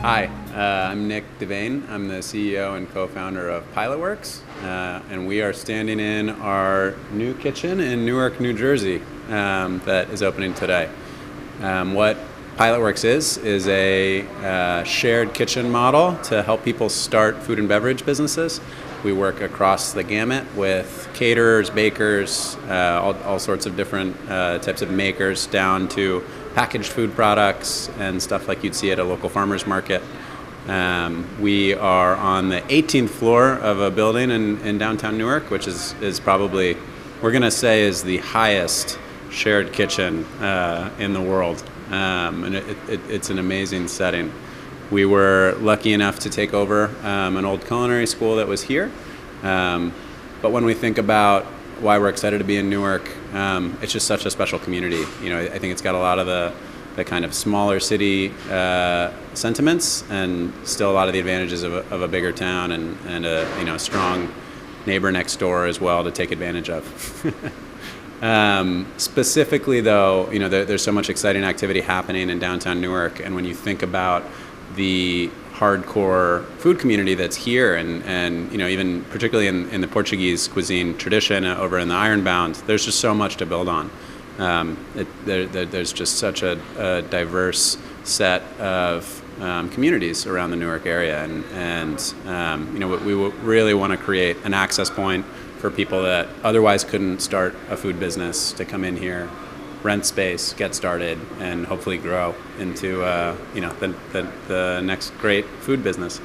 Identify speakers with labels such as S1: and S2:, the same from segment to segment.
S1: Hi, I'm Nick Devane. I'm the CEO and co-founder of PilotWorks, and we are standing in our new kitchen in Newark, New Jersey, that is opening today. What PilotWorks is a shared kitchen model to help people start food and beverage businesses. We work across the gamut with caterers, bakers, all sorts of different types of makers, down to packaged food products and stuff like you'd see at a local farmer's market. We are on the 18th floor of a building in downtown Newark, which is probably, we're going to say, is the highest shared kitchen in the world. And it's an amazing setting. We were lucky enough to take over an old culinary school that was here. But when we think about why we're excited to be in Newark, it's just such a special community. You know, I think it's got a lot of the kind of smaller city sentiments, and still a lot of the advantages of a bigger town and a strong neighbor next door as well to take advantage of. Specifically, though, there's so much exciting activity happening in downtown Newark, and when you think about the hardcore food community that's here, and even particularly in the Portuguese cuisine tradition over in the Ironbound, there's just so much to build on. There's just such a diverse set of communities around the Newark area, and we really want to create an access point for people that otherwise couldn't start a food business to come in here, rent space, get started, and hopefully grow into the next great food business.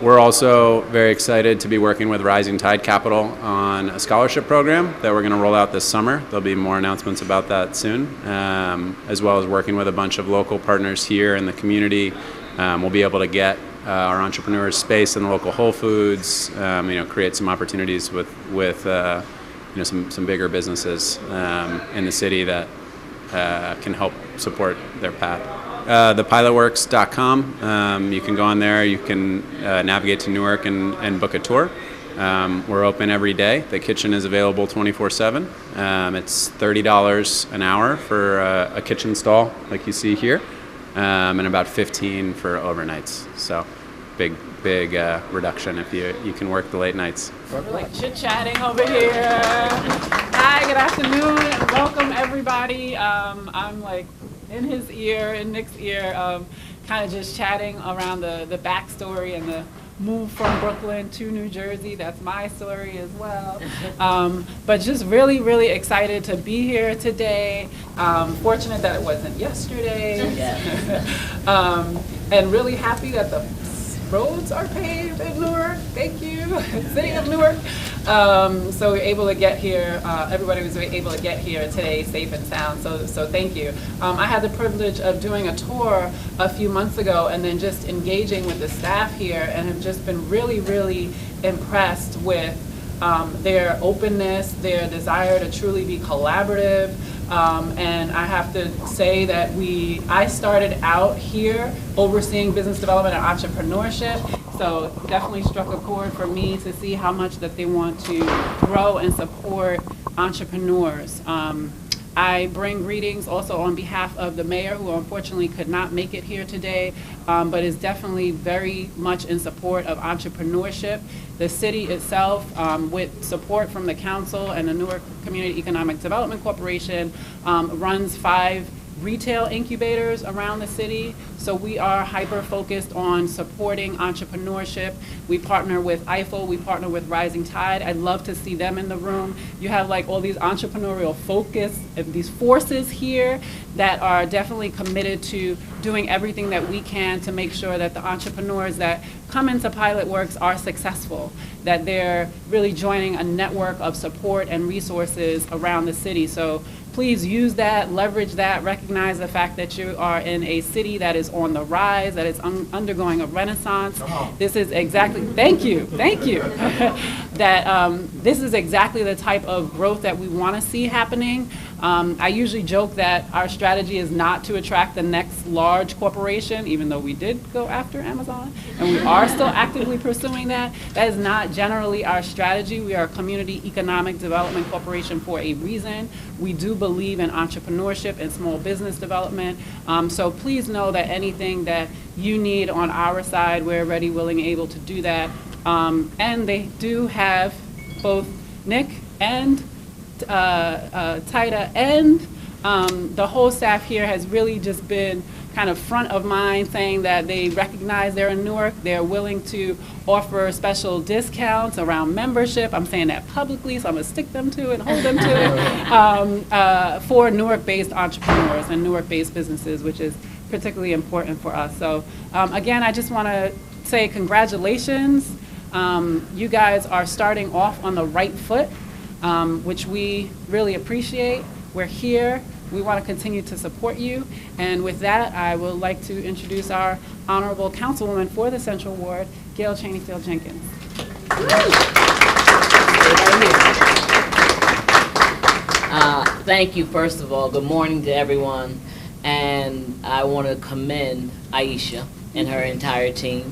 S1: We're also very excited to be working with Rising Tide Capital on a scholarship program that we're going to roll out this summer. There'll be more announcements about that soon, as well as working with a bunch of local partners here in the community. We'll be able to get our entrepreneurs space in the local Whole Foods, create some opportunities with some bigger businesses in the city that can help support their path. Thepilotworks.com, you can go on there, you can navigate to Newark and book a tour. We're open every day. The kitchen is available 24/7. It's $30 an hour for a kitchen stall like you see here, and about $15 for overnights. So big reduction if you can work the late nights.
S2: We're like chit-chatting over here. Hi, good afternoon, and welcome everybody. I'm like in Nick's ear, kind of just chatting around the backstory and the move from Brooklyn to New Jersey. That's my story as well. But just really, really excited to be here today. Fortunate that it wasn't yesterday. And really happy that the roads are paved in Newark. Thank you, City of Newark. So we're able to get here. Everybody was able to get here today safe and sound. So thank you. I had the privilege of doing a tour a few months ago, and then just engaging with the staff here, and have just been really, really impressed with their openness, their desire to truly be collaborative. And I have to say that I started out here overseeing business development and entrepreneurship, so definitely struck a chord for me to see how much that they want to grow and support entrepreneurs. I bring greetings also on behalf of the mayor, who unfortunately could not make it here today, but is definitely very much in support of entrepreneurship. The city itself, with support from the council and the Newark Community Economic Development Corporation, runs 5 retail incubators around the city. So we are hyper-focused on supporting entrepreneurship. We partner with EIFEL, we partner with Rising Tide. I'd love to see them in the room. You have like all these entrepreneurial focus, these forces here that are definitely committed to doing everything that we can to make sure that the entrepreneurs that come into PilotWorks are successful, that they're really joining a network of support and resources around the city. So please use that, leverage that, recognize the fact that you are in a city that is on the rise, that is undergoing a renaissance. This is exactly, thank you, that this is exactly the type of growth that we want to see happening. I usually joke that our strategy is not to attract the next large corporation, even though we did go after Amazon, and we are still actively pursuing that. That is not generally our strategy. We are a community economic development corporation for a reason. We do believe in entrepreneurship and small business development. So please know that anything that you need on our side, we're ready, willing, able to do that. And they do have both Nick and Tida and the whole staff here has really just been kind of front of mind, saying that they recognize they're in Newark. They're willing to offer special discounts around membership. I'm saying that publicly, so I'm going to stick them to it and hold them to it for Newark-based entrepreneurs and Newark-based businesses, which is particularly important for us. So again, I just want to say congratulations. You guys are starting off on the right foot, which we really appreciate. We're here. We want to continue to support you. And with that, I would like to introduce our honorable councilwoman for the Central Ward, Gail Cheneyfield Jenkins.
S3: Thank you, first of all. Good morning to everyone. And I want to commend Aisha and her entire team,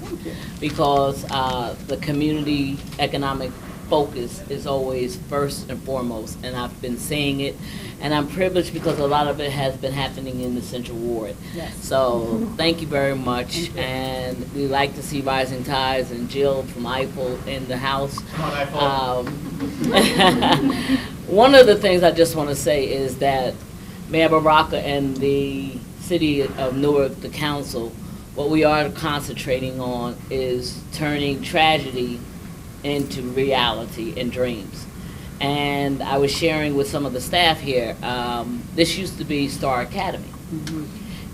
S3: because the community economic focus is always first and foremost, and I've been saying it, and I'm privileged because a lot of it has been happening in the Central Ward.
S2: Yes.
S3: So thank you very much, and we like to see rising tides, and Jill from Eiffel in the house. Come on, Eiffel. One of the things I just want to say is that Mayor Baraka and the City of Newark, the council, what we are concentrating on is turning tragedy into reality and dreams. And I was sharing with some of the staff here, this used to be Star Academy.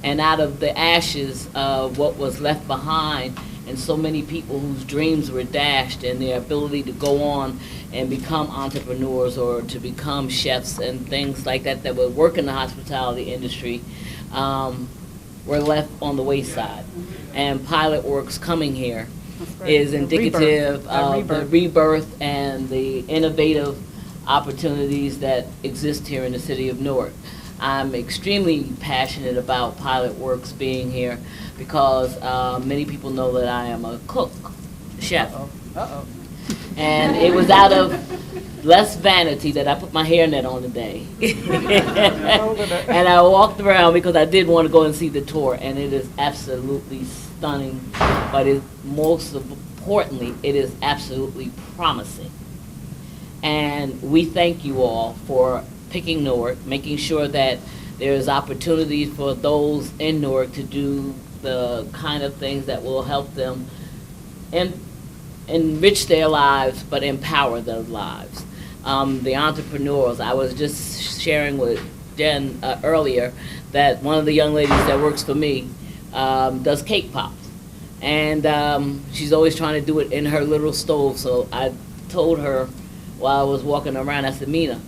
S3: And out of the ashes of what was left behind, and so many people whose dreams were dashed, and their ability to go on and become entrepreneurs or to become chefs and things like that that would work in the hospitality industry, were left on the wayside. And PilotWorks coming here is indicative of the rebirth and the innovative opportunities that exist here in the city of Newark. I'm extremely passionate about PilotWorks being here because many people know that I am a cook, chef. And it was out of less vanity that I put my hairnet on today. And I walked around because I did want to go and see the tour, and it is absolutely stunning, but most importantly, it is absolutely promising. And we thank you all for picking Newark, making sure that there's opportunities for those in Newark to do the kind of things that will help them enrich their lives, but empower their lives. The entrepreneurs, I was just sharing with Jen earlier that one of the young ladies that works for me does cake pops. And she's always trying to do it in her little stove. So I told her while I was walking around, I said, Mina,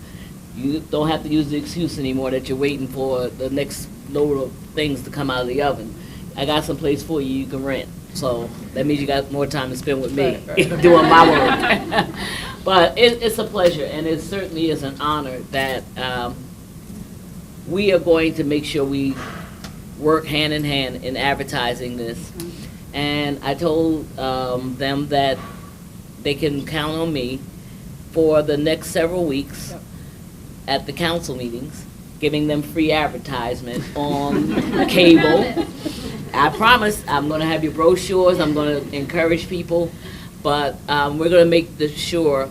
S3: you don't have to use the excuse anymore that you're waiting for the next load of things to come out of the oven. I got some place for you you can rent. So that means you got more time to spend with me doing my work. But it's a pleasure, and it certainly is an honor that we are going to make sure we work hand in hand in advertising this. And I told them that they can count on me for the next several weeks at the council meetings, giving them free advertisement on cable. I promise I'm going to have your brochures. I'm going to encourage people, but we're going to make sure,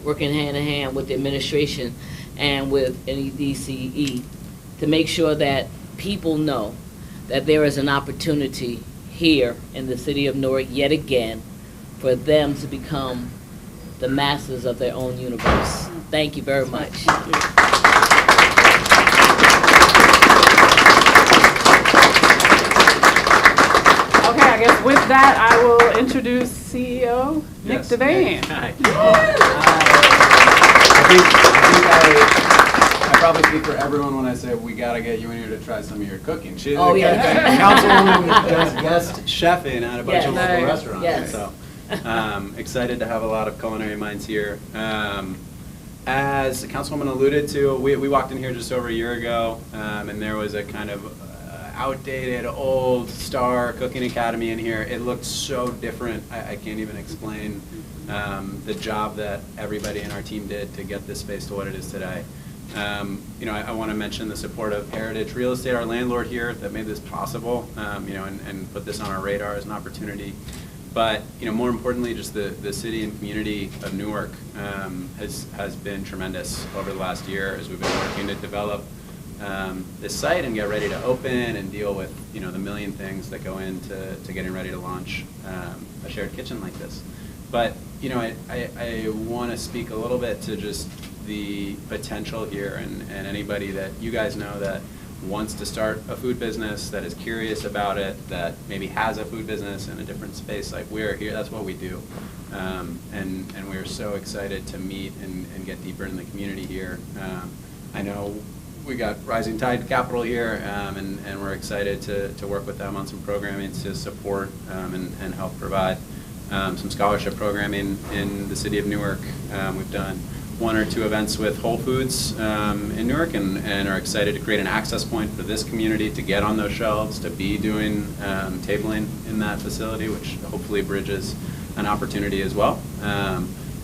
S3: working hand in hand with the administration and with NEDCE, to make sure that people know that there is an opportunity here in the city of Newark yet again for them to become the masters of their own universe. Thank you very much.
S2: Thank you. Okay, I guess with that, I will introduce CEO Nick Devane.
S1: Hi. I probably speak for everyone when I say we gotta get you in here to try some of your cooking. She's councilwoman does guest chefing at a bunch of local restaurants.
S3: Yes.
S1: So excited to have a lot of culinary minds here. As the councilwoman alluded to, we walked in here just over a year ago, and there was a kind of outdated, old Star Cooking Academy in here. It looked so different. I can't even explain the job that everybody in our team did to get this space to what it is today. I want to mention the support of Heritage Real Estate, our landlord here, that made this possible, and put this on our radar as an opportunity. But more importantly, just the city and community of Newark has been tremendous over the last year as we've been working to develop this site and get ready to open and deal with the million things that go into getting ready to launch a shared kitchen like this. But I want to speak a little bit to just the potential here, and anybody that you guys know that wants to start a food business, that is curious about it, that maybe has a food business in a different space, like we're here, that's what we do. And we're so excited to meet and get deeper in the community here. I know we got Rising Tide Capital here, and we're excited to work with them on some programming to support and help provide some scholarship programming in the city of Newark. We've done 1 or 2 events with Whole Foods in Newark, and are excited to create an access point for this community to get on those shelves, to be doing tabling in that facility, which hopefully bridges an opportunity as well.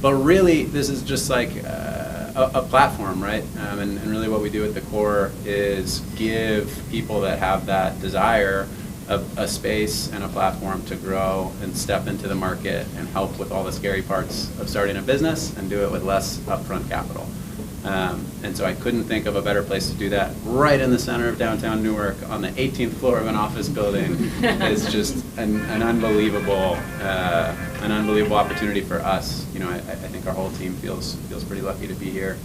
S1: But really, this is just like a platform, right? And really what we do at the core is give people that have that desire a space and a platform to grow and step into the market and help with all the scary parts of starting a business and do it with less upfront capital. And so I couldn't think of a better place to do that right in the center of downtown Newark on the 18th floor of an office building. Is just an unbelievable opportunity for us. I think our whole team feels pretty lucky to be here.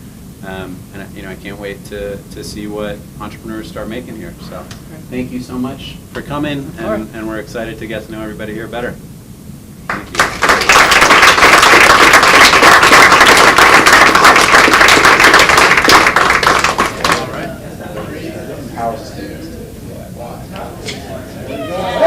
S1: And I can't wait to see what entrepreneurs start making here. So thank you so much for coming, and we're excited to get to know everybody here better. Thank you. All right.